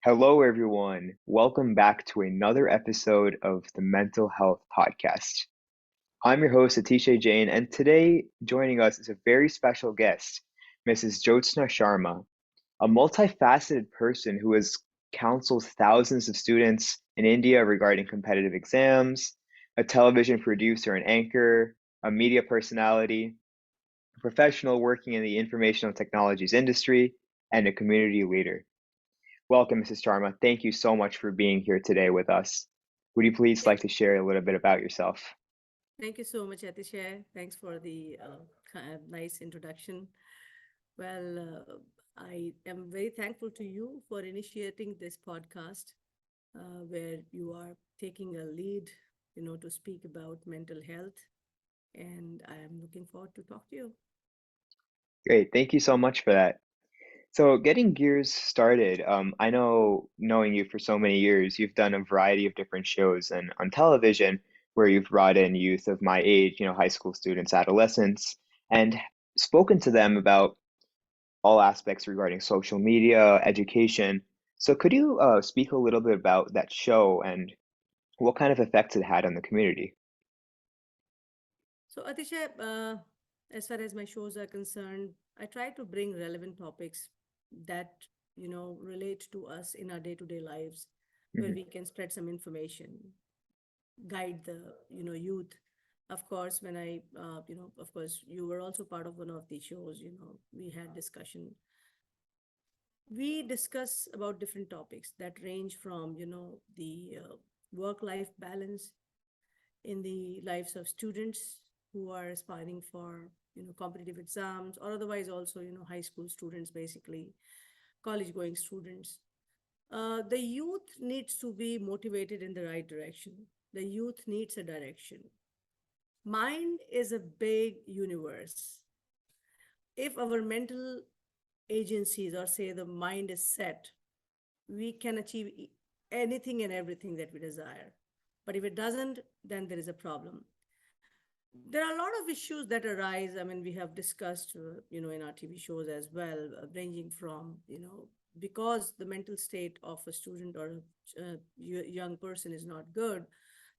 Hello, everyone. Welcome back to another episode of the Mental Health Podcast. I'm your host, Atishay Jain, and today joining us is a very special guest, Mrs. Jyotsna Sharma, a multifaceted person who has counseled thousands of students in India regarding competitive exams, a television producer and anchor, a media personality, a professional working in the informational technologies industry, and a community leader. Welcome, Mrs. Sharma. Thank you so much for being here today with us. Would you please like Thank, to share a little bit about yourself? thank you so much, Atishay. Thanks for the nice introduction. Well, I am very thankful to you for initiating this podcast, where you are taking a lead, to speak about mental health, and I am looking forward to talk to you. Great. Thank you so much for that. So, getting gears started, I know knowing you for so many years, you've done a variety of different shows and on television where you've brought in youth of my age, high school students, adolescents, and spoken to them about all aspects regarding social media, education. So, could you speak a little bit about that show and what kind of effects it had on the community? So, Atishay, as far as my shows are concerned, I try to bring relevant topics that relate to us in our day-to-day lives, where Mhm. we can spread some information, guide the youth. Of course, when I of course you were also part of one of the shows. We had discussion. We discuss about different topics that range from the work life balance in the lives of students who are aspiring for competitive exams, or otherwise also high school students, basically college going students. The youth needs to be motivated in the right direction. The youth needs a direction. Mind is a big universe. If our mental agencies, or say the mind, is set, we can achieve anything and everything that we desire. But if it doesn't, then there is a problem. There are a lot of issues that arise. I mean, we have discussed, in our TV shows as well, ranging from, because the mental state of a student or a young person is not good,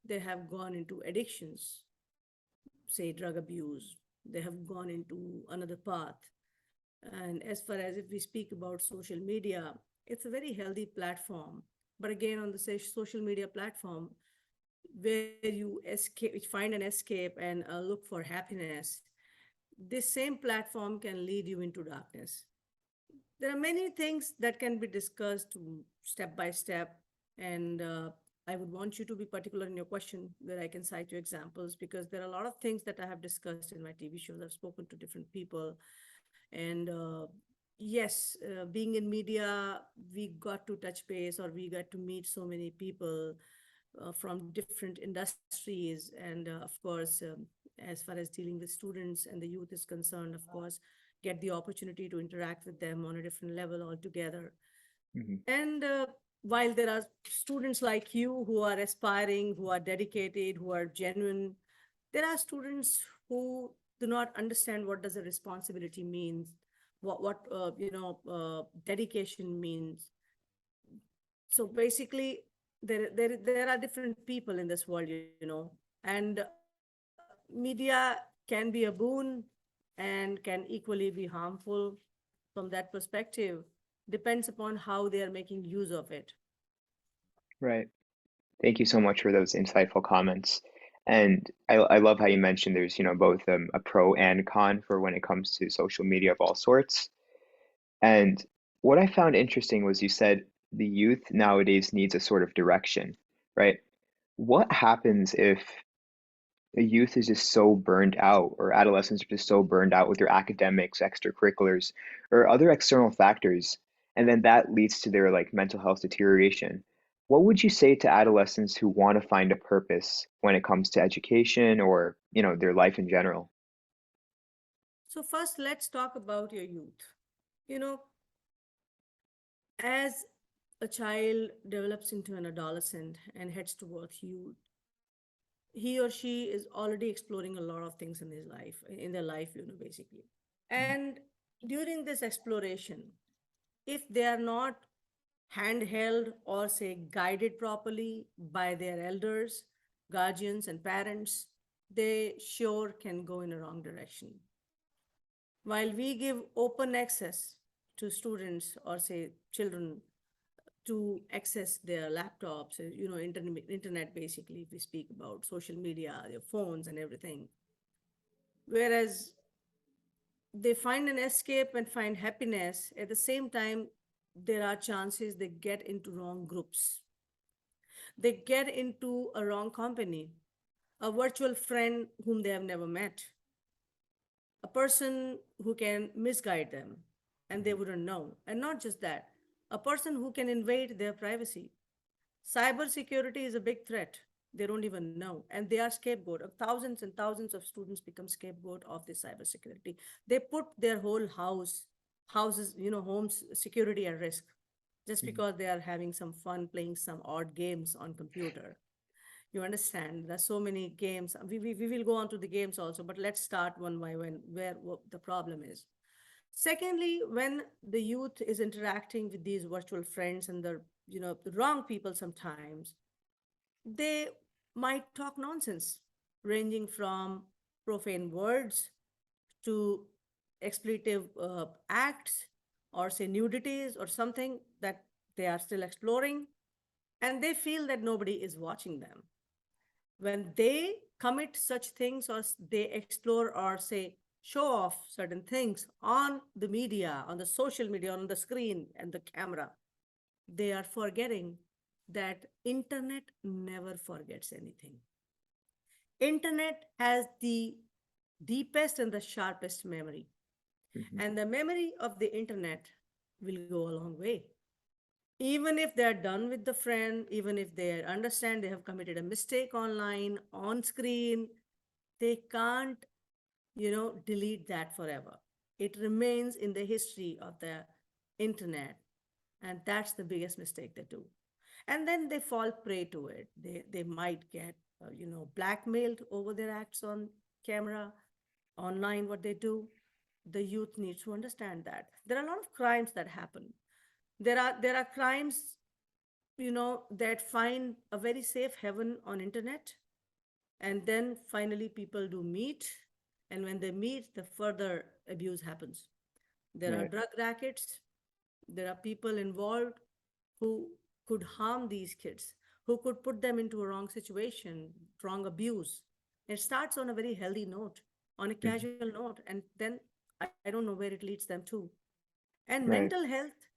they have gone into addictions, say drug abuse. They have gone into another path. And as far as if we speak about social media, it's a very healthy platform. But again, on the social media platform, where you escape, find an escape and look for happiness, this same platform can lead you into darkness. There are many things that can be discussed step by step, and I would want you to be particular in your question where I can cite you examples, because there are a lot of things that I have discussed in my TV shows. I've spoken to different people, and yes, being in media, we got to touch base, or we got to meet so many people from different industries, and of course, as far as dealing with students and the youth is concerned, of course, get the opportunity to interact with them on a different level altogether. Mhm. And while there are students like you who are aspiring, who are dedicated, who are genuine, there are students who do not understand what does a responsibility means, what dedication means. So basically, there are different people in this world, and media can be a boon and can equally be harmful. From that perspective, depends upon how they are making use of it. Right. Thank you so much for those insightful comments. And I love how you mentioned there's, both a pro and con for when it comes to social media of all sorts. And what I found interesting was you said the youth nowadays needs a sort of direction, right? What happens if a youth is just so burned out, or adolescents are just so burned out with their academics, extracurriculars, or other external factors, and then that leads to their like mental health deterioration? What would you say to adolescents who want to find a purpose when it comes to education or, their life in general? So first, let's talk about your youth. You know, as a child develops into an adolescent and heads towards youth, he or she is already exploring a lot of things in his life, in their life, basically. And during this exploration, if they are not handheld or say guided properly by their elders, guardians, and parents, they sure can go in a wrong direction. While we give open access to students or say children to access their laptops, internet basically, if we speak about social media, their phones and everything. Whereas they find an escape and find happiness, at the same time, there are chances they get into wrong groups. They get into a wrong company, a virtual friend whom they have never met, a person who can misguide them and they wouldn't know. And not just that, a person who can invade their privacy. Cybersecurity is a big threat. They don't even know. And they are scapegoat. Thousands and thousands of students become scapegoat of this cybersecurity. They put their whole houses, homes security at risk just Mhm. because they are having some fun playing some odd games on computer. You understand? There's so many games. We will go on to the games also, but let's start one by one where what the problem is. Secondly, when the youth is interacting with these virtual friends and the wrong people sometimes, they might talk nonsense, ranging from profane words to expletive acts or say nudities or something that they are still exploring, and they feel that nobody is watching them. When they commit such things or they explore or say show off certain things on the media, on the social media, on the screen and the camera, they are forgetting that internet never forgets anything. Internet has the deepest and the sharpest memory, Mhm. and the memory of the internet will go a long way. Even if they're done with the friend, even if they understand they have committed a mistake online, on screen, they can't, delete that forever. It remains in the history of the internet. And that's the biggest mistake they do. And then they fall prey to it. They might get, blackmailed over their acts on camera, online, what they do. The youth needs to understand that. There are a lot of crimes that happen. There are crimes, that find a very safe heaven on internet, and then finally people do meet, and when they meet the further abuse happens. There are Right. drug rackets, there are people involved who could harm these kids, who could put them into a wrong situation, wrong abuse. It starts on a very healthy note, on a Mhm. casual note, and then I don't know where it leads them to. And Right. mental health,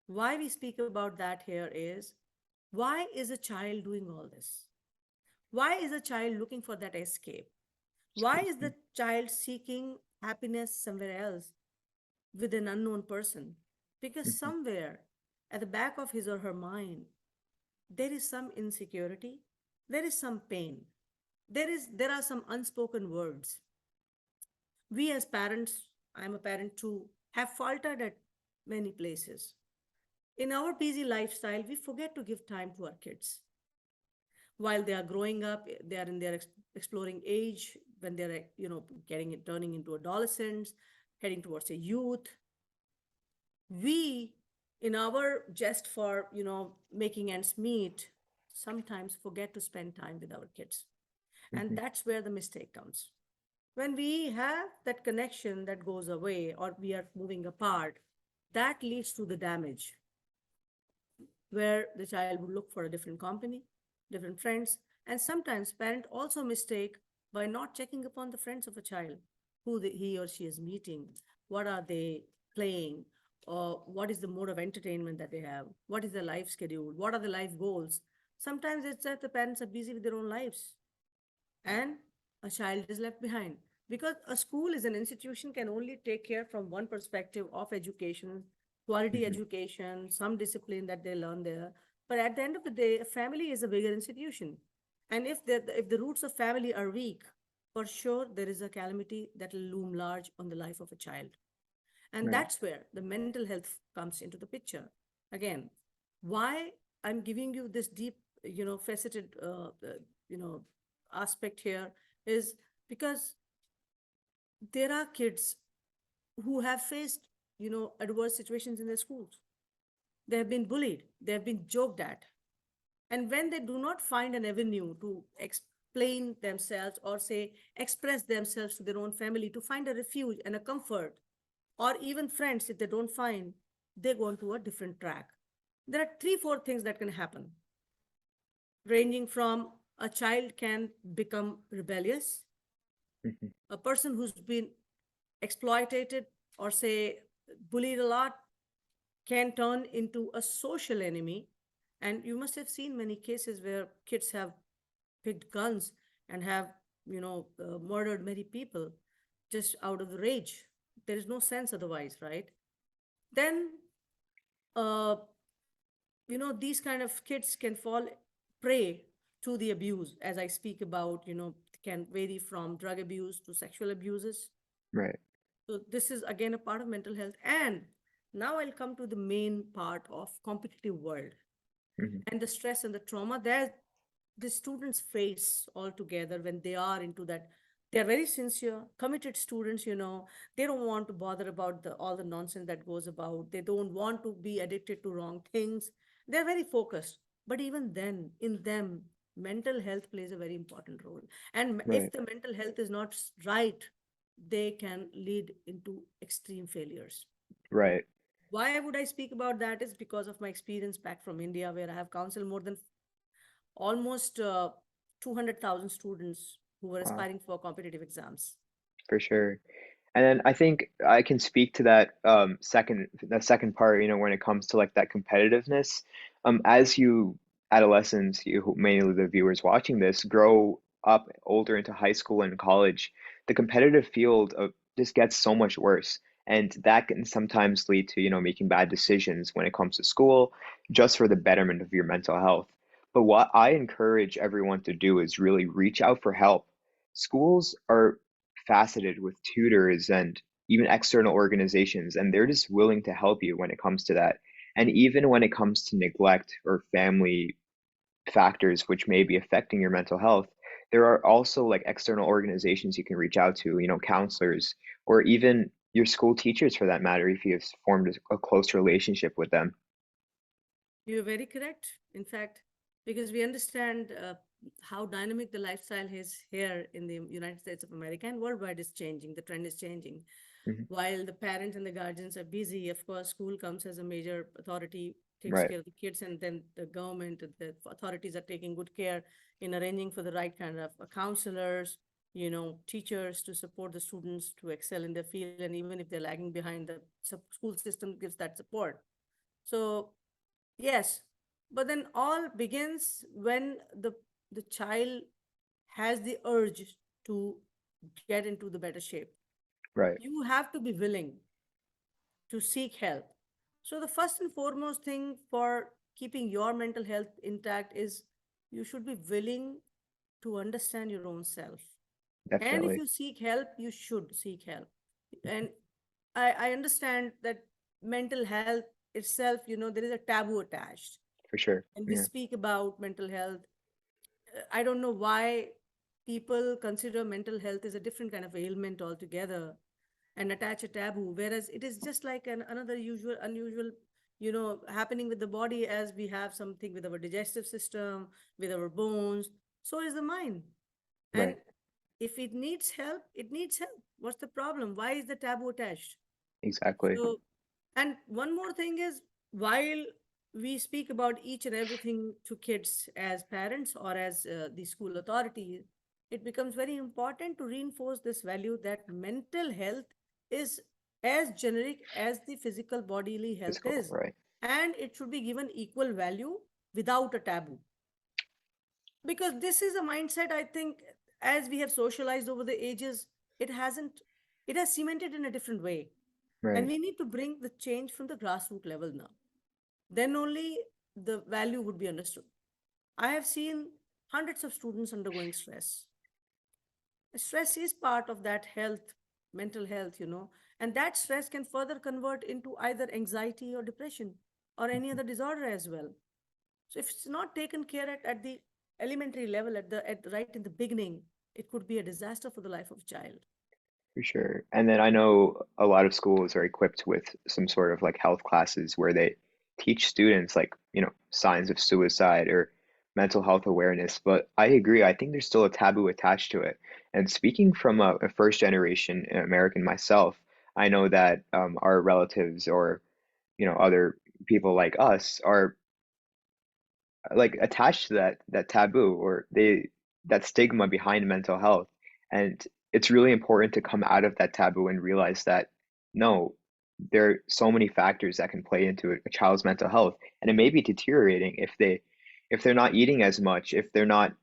why we speak about that here is, why is a child doing all this? Why is a child looking for that escape? Why is the Mhm. child seeking happiness somewhere else with an unknown person? Because Mhm. somewhere at the back of his or her mind, there is some insecurity, there is some pain, there are some unspoken words. We as parents, I'm a parent too, have faltered at many places. In our busy lifestyle, we forget to give time to our kids. While they are growing up, they are in their exploring age, when they're, turning into adolescents, heading towards a youth. We, in our just for, making ends meet, sometimes forget to spend time with our kids. And Mhm. that's where the mistake comes. When we have that connection that goes away or we are moving apart, that leads to the damage, where the child would look for a different company, different friends, and sometimes parent also mistake by not checking upon the friends of a child, who he or she is meeting, what are they playing, or what is the mode of entertainment that they have, what is their life schedule, what are the life goals. Sometimes it's that the parents are busy with their own lives and a child is left behind, because a school is an institution can only take care from one perspective of education, quality Mhm. education, some discipline that they learn there. But at the end of the day, a family is a bigger institution, and if the roots of family are weak, for sure there is a calamity that will loom large on the life of a child. And Right. that's where the mental health comes into the picture. Again, why I'm giving you this deep, faceted, you know, aspect here is because there are kids who have faced, adverse situations in their schools. They have been bullied, they have been joked at. And when they do not find an avenue to explain themselves or say express themselves to their own family, to find a refuge and a comfort, or even friends, if they don't find, they go into a different track. There are three, four things that can happen, ranging from a child can become rebellious, Hmm. a person who's been exploited or say bullied a lot can turn into a social enemy. And you must have seen many cases where kids have picked guns and have, murdered many people just out of the rage. There is no sense otherwise, right? Then, uh, these kind of kids can fall prey to the abuse, as I speak about, can vary from drug abuse to sexual abuses. Right. So this is again a part of mental health. And now I'll come to the main part of competitive world Hmm. and the stress and the trauma that the students face altogether when they are into that. They're very sincere committed students, they don't want to bother about all the nonsense that goes about. They don't want to be addicted to wrong things. They're very focused, but even then in them mental health plays a very important role. And if Right. the mental health is not right, they can lead into extreme failures. Right. Why would I speak about that is because of my experience back from India, where I have counseled more than almost 200,000 students who were Wow. aspiring for competitive exams. For sure. And then I think I can speak to that the second part, when it comes to like that competitiveness. As you adolescents, you mainly the viewers watching this, grow up older into high school and college, the competitive field of just gets so much worse. And that can sometimes lead to, making bad decisions when it comes to school, just for the betterment of your mental health. But what I encourage everyone to do is really reach out for help. Schools are faceted with tutors and even external organizations, and they're just willing to help you when it comes to that. And even when it comes to neglect or family factors which may be affecting your mental health, there are also like external organizations you can reach out to, counselors, or even your school teachers for that matter, if you have formed a close relationship with them. You're very correct. In fact, because we understand how dynamic the lifestyle is here in the United States of America and worldwide is changing, the trend is changing. Hmm. While the parents and the guardians are busy, of course, school comes as a major authority, takes Right. care of the kids, and then the government, the authorities are taking good care in arranging for the right kind of counselors, teachers to support the students to excel in their field. And even if they're lagging behind, the school system gives that support. So yes, but then all begins when the child has the urge to get into the better shape. Right. You have to be willing to seek help. So the first and foremost thing for keeping your mental health intact is you should be willing to understand your own self. And if Definitely. you seek help, you should seek help. And I understand that mental health itself, there is a taboo attached. For sure. And we Yeah. speak about mental health. I don't know why people consider mental health as a different kind of ailment altogether and attach a taboo, whereas it is just like another unusual, happening with the body as we have something with our digestive system, with our bones. So is the mind. And Right. if it needs help, it needs help. What's the problem? Why is the taboo attached? Exactly. So, and one more thing is, while we speak about each and everything to kids as parents or as the school authority, it becomes very important to reinforce this value that mental health is as generic as the physical bodily health Physical. is, Right. and it should be given equal value without a taboo. Because this is a mindset, I think, as we have socialized over the ages, it hasn't, it has cemented in a different way, and Right. we need to bring the change from the grassroots level now. Then only the value would be understood. I have seen hundreds of students undergoing stress. Stress is part of that health, mental health, and that stress can further convert into either anxiety or depression or any other disorder as well. So if it's not taken care at the elementary level, right in the beginning, it could be a disaster for the life of a child. For sure. And then I know a lot of schools are equipped with some sort of like health classes where they teach students like, signs of suicide or mental health awareness. But I agree, I think there's still a taboo attached to it. And speaking from a first generation American myself, I know that our relatives or, other people like us are like attached to that taboo or that stigma behind mental health. And it's really important to come out of that taboo and realize that no, there are so many factors that can play into a child's mental health, and it may be deteriorating if they're not eating as much, if they're not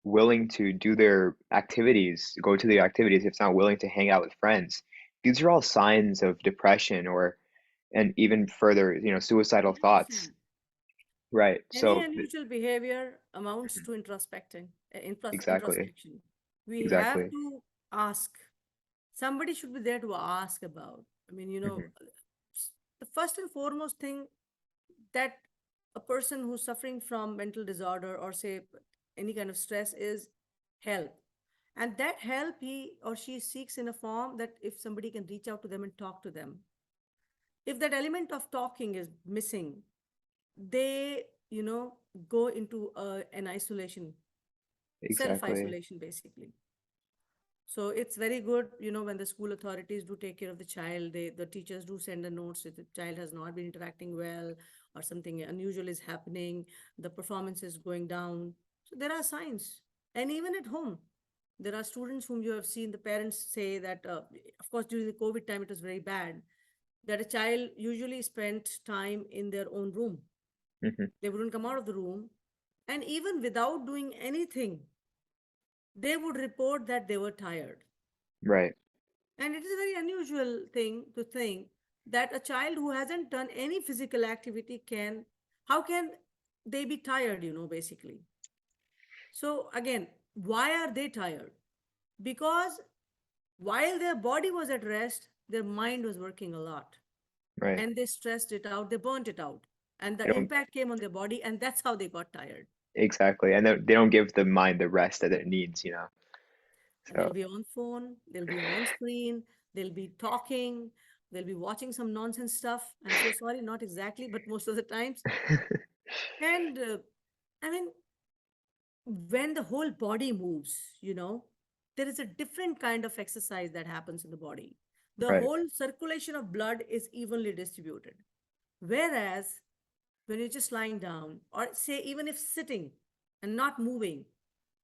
willing to do their activities, go to the activities, if it's not willing to hang out with friends. These are all signs of depression or and even further, suicidal thoughts. 100%. Right. Any So unusual behavior amounts to introspecting, exactly. introspection. We have Exactly. to ask. Somebody should be there to ask about. I mean, Hmm. the first and foremost thing that a person who's suffering from mental disorder or say any kind of stress is help. And that help he or she seeks in a form that if somebody can reach out to them and talk to them. If that element of talking is missing, they, go into an isolation, self Exactly. isolation, basically. So it's very good, when the school authorities do take care of the child, the teachers do send a note if the child has not been interacting well or something unusual is happening, the performance is going down. So there are signs. And even at home, there are students whom you have seen the parents say that, of course, during the COVID time, it was very bad, that a child usually spent time in their own room. Hmm. They wouldn't come out of the room. And even without doing anything, they would report that they were tired. Right. And it is a very unusual thing to think that a child who hasn't done any physical activity how can they be tired, basically. So again, why are they tired? Because while their body was at rest, their mind was working a lot Right. and they stressed it out, they burnt it out. And They the don't impact came on their body, and that's how they got tired. exactly, and they don't give the mind the rest that it needs. And they'll So be on phone, they'll be on screen, they'll be talking, they'll be watching some nonsense stuff. I'm so sorry, not exactly, but most of the times. And I mean, when the whole body moves, there is a different kind of exercise that happens in the body. The right. whole circulation of blood is evenly distributed. Whereas when you're just lying down, or say, even if sitting and not moving,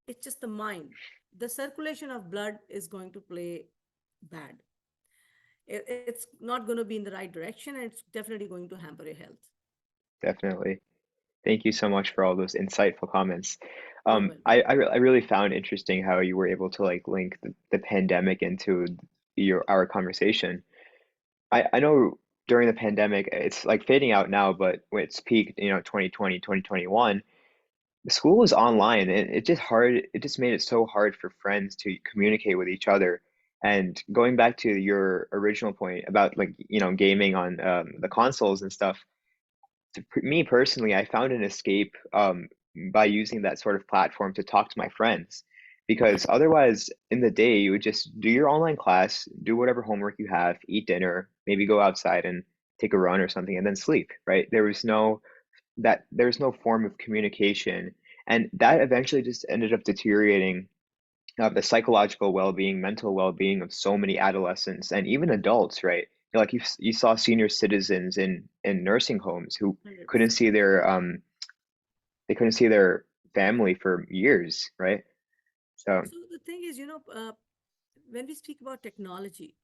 it's just the mind. The circulation of blood is going to play bad. It's not going to be in the right direction, and it's definitely going to hamper your health. Definitely. Thank you so much for all those insightful comments. You're welcome. I really found interesting how you were able to like link the pandemic into our conversation. I know during the pandemic, it's like fading out now, but when it's peaked, 2020, 2021, the school was online and it just made it so hard for friends to communicate with each other. And going back to your original point about like, gaming on the consoles and stuff, me personally, I found an escape by using that sort of platform to talk to my friends. Because otherwise, in the day, you would just do your online class, do whatever homework you have, eat dinner, maybe go outside and take a run or something, and then sleep, right? There's no form of communication, and that eventually just ended up deteriorating the psychological well-being, mental well-being of so many adolescents and even adults, right? Like you saw senior citizens in nursing homes who couldn't 100%. see they couldn't see their family for years, right? So, So the thing is, when we speak about technology,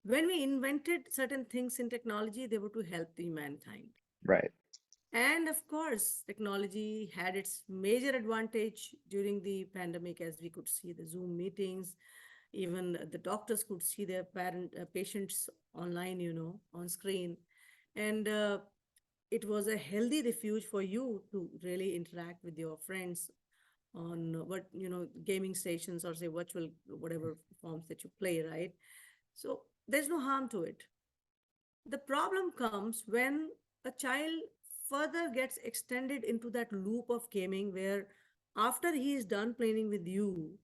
when we invented certain things in technology, they were to help the mankind. right. And of course, technology had its major advantage during the pandemic, as we could see the Zoom meetings. Even the doctors could see their patients online, on screen. And it was a healthy refuge for you to really interact with your friends on gaming stations or say virtual whatever forms that you play, right? So there's no harm to it. The problem comes when a child further gets extended into that loop of gaming where after he is done playing with you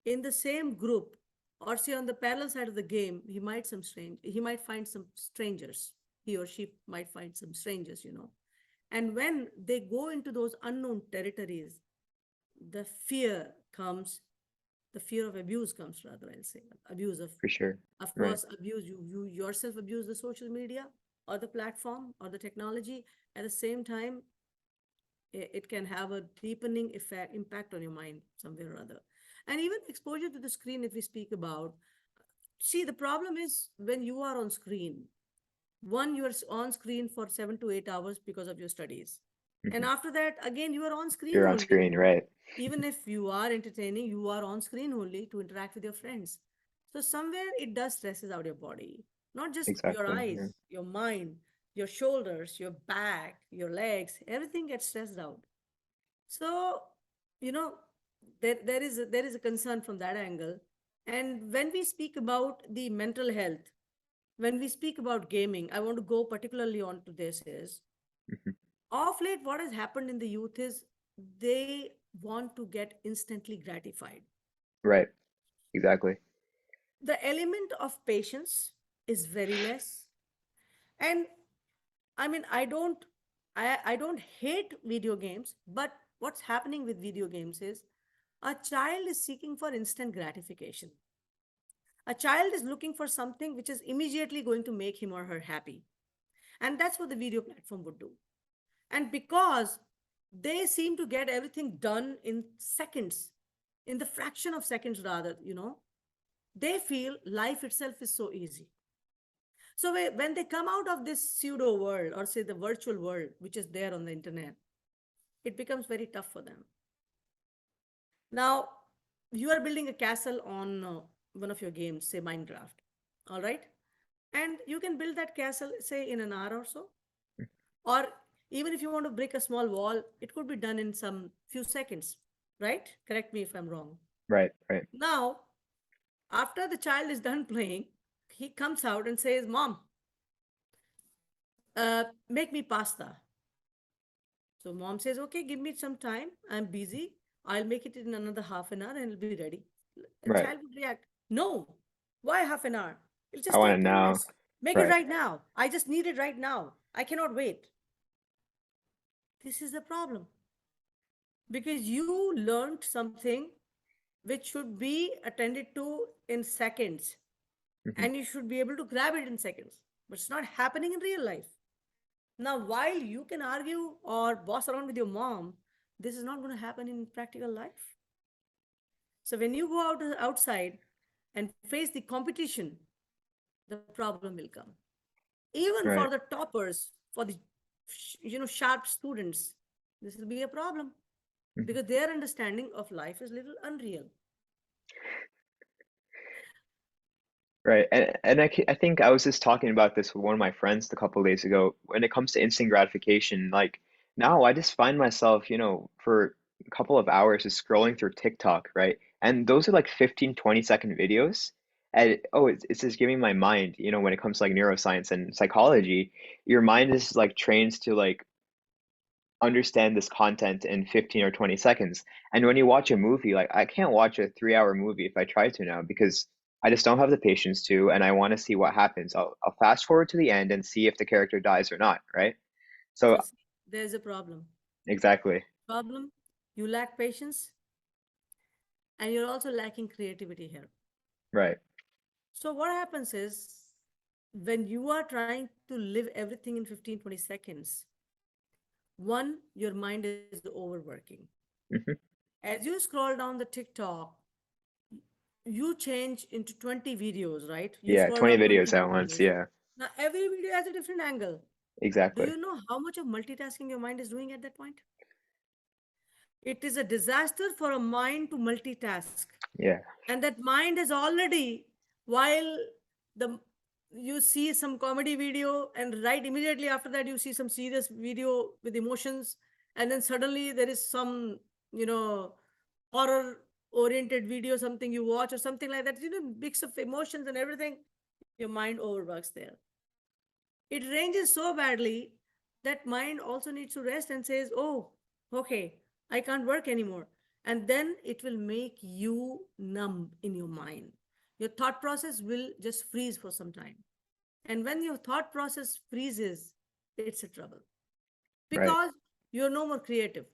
in the same group or say on the parallel side of the game, he might find some strangers. he or she might find some strangers, you know. And when they go into those unknown territories, the fear comes, the fear of abuse comes, rather, I'll say, abuse For sure. of Right. course, abuse, you yourself abuse the social media or the platform or the technology. At the same time, it can have a deepening effect, impact on your mind somewhere or other. And even exposure to the screen, if we speak about, see, the problem is when you are on screen, one, you're on screen for 7 to 8 hours because of your studies. And Hmm. after that, again, you are on screen You're on only. screen, right? Even if you are entertaining, you are on screen only to interact with your friends. So somewhere it does stresses out your body, not just your Exactly. Yeah. eyes, your mind, your shoulders, your back, your legs, everything gets stressed out. So, you know, there is a concern from that angle. And when we speak about the mental health, when we speak about gaming, I want to go particularly on to this is, Hmm. of late, what has happened in the youth is they want to get instantly gratified. Right. Exactly. The element of patience is very less. And I mean, I don't hate video games, but what's happening with video games is a child is seeking for instant gratification. A child is looking for something which is immediately going to make him or her happy. And that's what the video platform would do. And because they seem to get everything done in seconds, in the fraction of seconds rather, you know, they feel life itself is so easy. So when they come out of this pseudo world, or say the virtual world, which is there on the internet, it becomes very tough for them. Now, you are building a castle on one of your games, say Minecraft. All right. And you can build that castle, say, in an hour or so. Or even if you want to break a small wall, it could be done in some few seconds, right? Correct me if I'm wrong. Right. Right. Now, after the child is done playing, he comes out and says, Mom, make me pasta. So mom says, okay, give me some time. I'm busy. I'll make it in another half an hour and it'll be ready. A Right. child would react, no, why half an hour? It'll I just want to take know. 10 minutes. Make it Right. right now. I just need it right now. I cannot wait. This is the problem because you learned something which should be attended to in seconds Hmm. and you should be able to grab it in seconds, but it's not happening in real life. Now, while you can argue or boss around with your mom, this is not going to happen in practical life. So when you go outside and face the competition, the problem will come. Even for the Right. toppers, for the sharp students, this will be a problem Mhm. because their understanding of life is little unreal. Right. And I think I was just talking about this with one of my friends a couple of days ago. When it comes to instant gratification, like now I just find myself, for a couple of hours just scrolling through TikTok, right? And those are like 15, 20-second videos. And it's just giving my mind, when it comes to like neuroscience and psychology, your mind is like trained to like understand this content in 15 or 20 seconds. And when you watch a movie, like I can't watch a 3-hour movie if I try to now because I just don't have the patience to, and I want to see what happens. I'll fast forward to the end and see if the character dies or not, right? So So see, there's a problem. exactly, Problem, you lack patience and you're also lacking creativity here. right. So what happens is when you are trying to live everything in 15, 20 seconds, one, your mind is overworking. Hmm. As you scroll down the TikTok, you change into 20 videos, right? You Yeah, scroll 20 down 20 videos at once. videos. Yeah, Now, every video has a different angle. Do exactly. you know how much of multitasking your mind is doing at that point? It is a disaster for a mind to multitask. Yeah, And that mind is already, while the you see some comedy video and right immediately after that you see some serious video with emotions, and then suddenly there is some you know horror oriented video, something you watch or something like that, mix of emotions and everything, your mind overworks there. It ranges so badly that mind also needs to rest and says, oh, okay, I can't work anymore. And then it will make you numb in your mind. Your thought process will just freeze for some time. And when your thought process freezes, it's a trouble Right. because you're no more creative.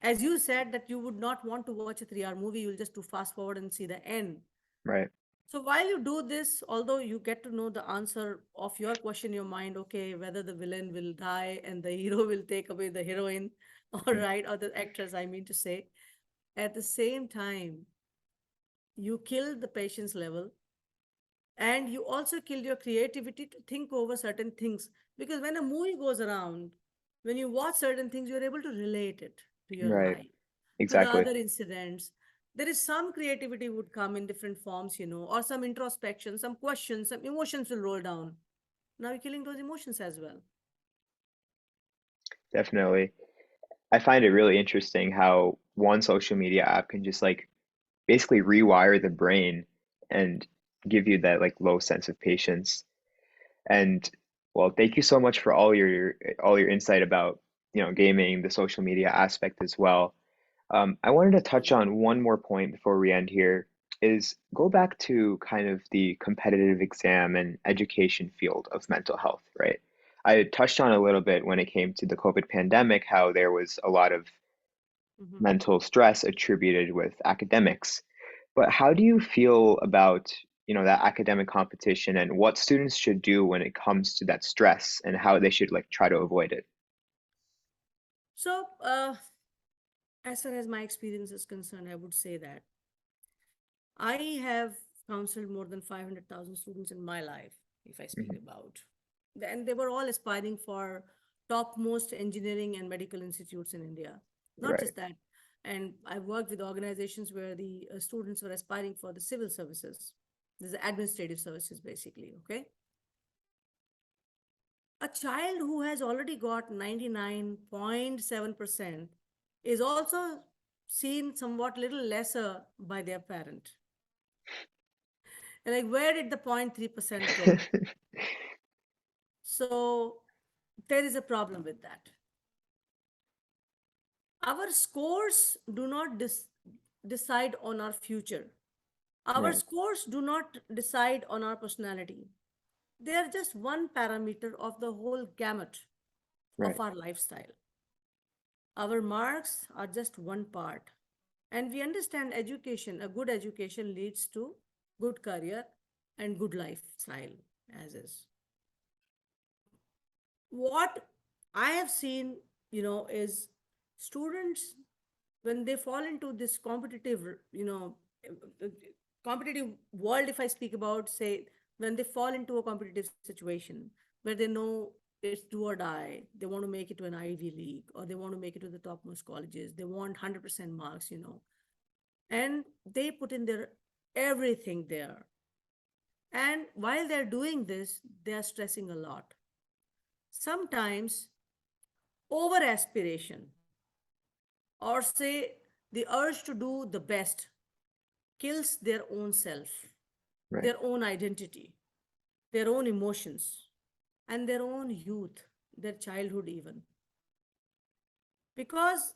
As you said that you would not want to watch a 3-hour movie, you'll just do fast forward and see the end. Right. So while you do this, although you get to know the answer of your question in your mind, okay, whether the villain will die and the hero will take away the heroine, all Mm. right, or the actress, I mean to say, at the same time, you kill the patience level and you also kill your creativity to think over certain things. Because when a movie goes around, when you watch certain things, you're able to relate it to your Right. life, to the Exactly. other incidents. There is some creativity would come in different forms, or some introspection, some questions, some emotions will roll down. Now you're killing those emotions as well. Definitely. I find it really interesting how one social media app can just like basically rewire the brain and give you that like low sense of patience. And well, thank you so much for all your insight about, gaming, the social media aspect as well. I wanted to touch Pleasure. on one more point before we end here, is go back to kind of the competitive exam and education field of mental health, right? I touched on a little bit when it came to the COVID pandemic, how there was a lot of Mhm. mental stress attributed with academics. But how do you feel about, that academic competition and what students should do when it comes to that stress and how they should like try to avoid it? So, as far as my experience is concerned, I would say that I have counseled more than 500,000 students in my life, if I speak Mhm. about. And they were all aspiring for topmost engineering and medical institutes in India. Not Right, just that. And I worked with organizations where the students were aspiring for the civil services. There's administrative services, basically. Okay. A child who has already got 99.7% is also seen somewhat little lesser by their parent. Like, where did the 0.3% go? So there is a problem with that. Our scores do not decide on our future. Our right, scores do not decide on our personality. They are just one parameter of the whole gamut of right, our lifestyle. Our marks are just one part. And we understand education, a good education leads to good career and good lifestyle as is. What I have seen, is students when they fall into this competitive, uh, competitive world, if I speak about, say, when they fall into a competitive situation where they know it's do or die, they want to make it to an Ivy League or they want to make it to the topmost colleges, they want 100% marks, and they put in their everything there. And while they're doing this, they are stressing a lot. Sometimes over aspiration, or say the urge to do the best, kills their own self, right, their own identity, their own emotions, and their own youth, their childhood, even. Because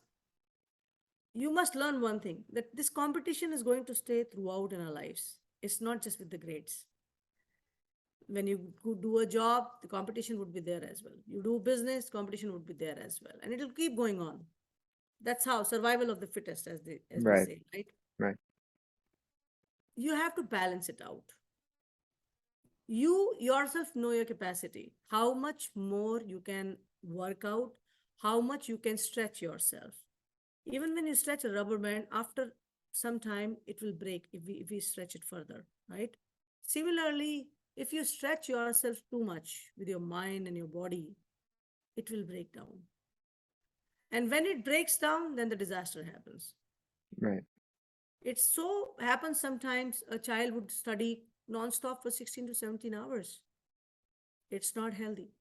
you must learn one thing, that this competition is going to stay throughout in our lives. It's not just with the grades. When you do a job, the competition would be there as well. You do business, competition would be there as well. And it'll keep going on. That's how survival of the fittest, as we right, say, right? right, You have to balance it out. You yourself know your capacity, how much more you can work out, how much you can stretch yourself. Even when you stretch a rubber band, after some time it will break if we stretch it further, right? Similarly, if you stretch yourself too much with your mind and your body, it will break down. And when it breaks down, then the disaster happens. right, It so happens sometimes a child would study non-stop for 16 to 17 hours. It's not healthy.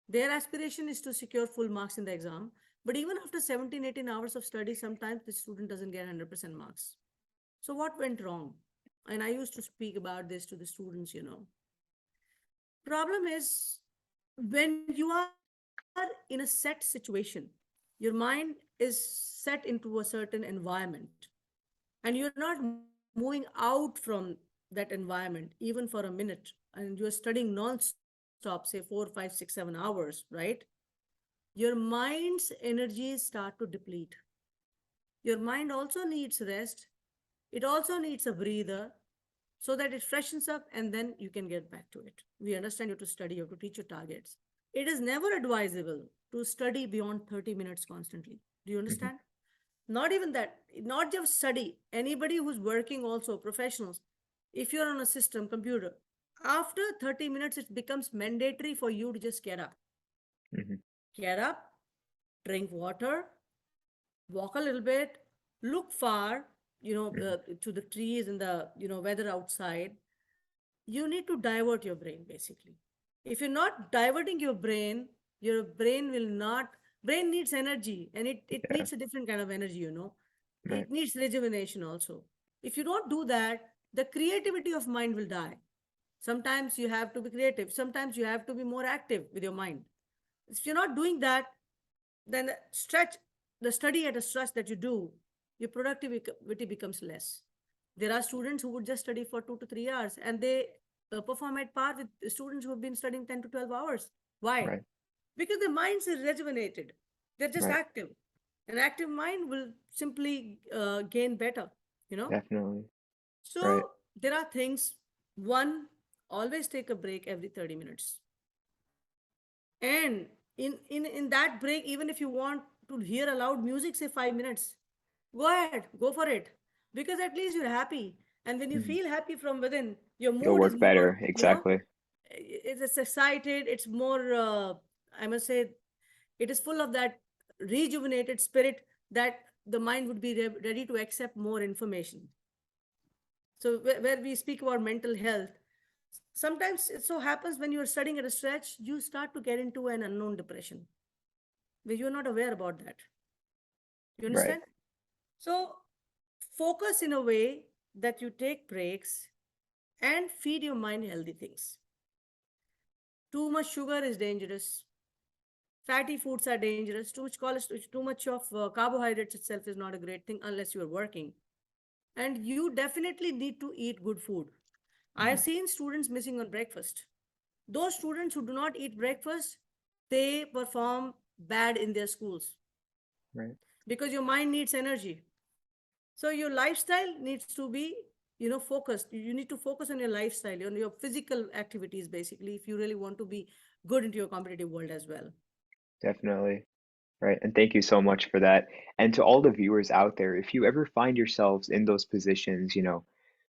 Their aspiration is to secure full marks in the exam, but even after 17, 18 hours of study, sometimes the student doesn't get 100% marks. So what went wrong? And I used to speak about this to the students. Problem is, when you are in a set situation, your mind is set into a certain environment, and you're not moving out from that environment even for a minute. and you're studying non-stop, say 4, 5, 6, 7 hours, right? Your mind's energies start to deplete. Your mind also needs rest. It also needs a breather so that it freshens up and then you can get back to it. We understand you have to study, you have to teach your targets. It is never advisable to study beyond 30 minutes constantly. Do you Hmm. understand? Not even that, not just study. Anybody who's working also, professionals, if you're on a system, computer, after 30 minutes, it becomes mandatory for you to just get up. Hmm. Get up, drink water, walk a little bit, look far, Hmm. to the trees and the, weather outside. You need to divert your brain basically. If you're not diverting your brain will not, brain needs energy, and it Yeah. needs a different kind of energy. Right. It needs rejuvenation also. If you don't do that, the creativity of mind will die. Sometimes you have to be creative, sometimes you have to be more active with your mind. If you're not doing that, then the study at a stretch that you do, your productivity becomes less. There are students who would just study for 2 to 3 hours, and they perform at par with students who have been studying 10 to 12 hours. Why? Right. Because their minds are rejuvenated. They're just Right. active. An active mind will simply gain better. Definitely. Right. So there are things. One, always take a break every 30 minutes. And in that break, even if you want to hear a loud music, say 5 minutes, go ahead, go for it. Because at least you're happy. And when you Hmm. feel happy from within, your You'll mood is work more, better. Exactly. it's excited, it's more, I must say, it is full of that rejuvenated spirit that the mind would be ready to accept more information. So where we speak about mental health, sometimes it so happens when you're studying at a stretch, you start to get into an unknown depression where you're not aware about that. You Right. understand? So focus in a way that you take breaks and feed your mind healthy things. Too much sugar is dangerous. Fatty foods are dangerous. Too much cholesterol, too much of carbohydrates itself is not a great thing unless you are working. And you definitely need to eat good food. I have Hmm. seen students missing on breakfast. Those students who do not eat breakfast, they perform bad in their schools Right. because your mind needs energy. So your lifestyle needs to be, focused. You need to focus on your lifestyle, on your physical activities, basically, if you really want to be good into your competitive world as well. Definitely. Right. And thank you so much for that. And to all the viewers out there, if you ever find yourselves in those positions,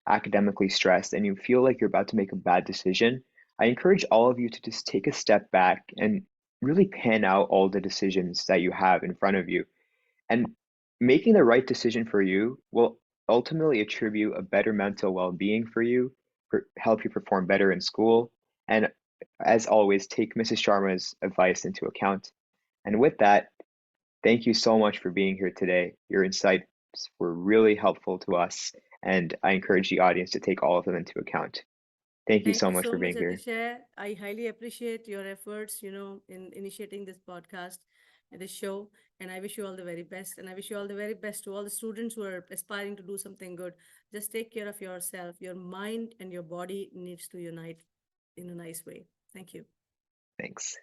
academically stressed and you feel like you're about to make a bad decision, I encourage all of you to just take a step back and really pan out all the decisions that you have in front of you. And making the right decision for you will ultimately attribute a better mental well-being for you, help you perform better in school, and as always, take Mrs. Sharma's advice into account. And with that, thank you so much for being here today. Your insights were really helpful to us, and I encourage the audience to take all of them into account. Thank you Thank so you much so for much, being here. Atishay. I highly appreciate your efforts, in initiating this podcast and this show. And I wish you all the very best. And I wish you all the very best to all the students who are aspiring to do something good. Just take care of yourself. Your mind and your body needs to unite in a nice way. Thank you. Thanks.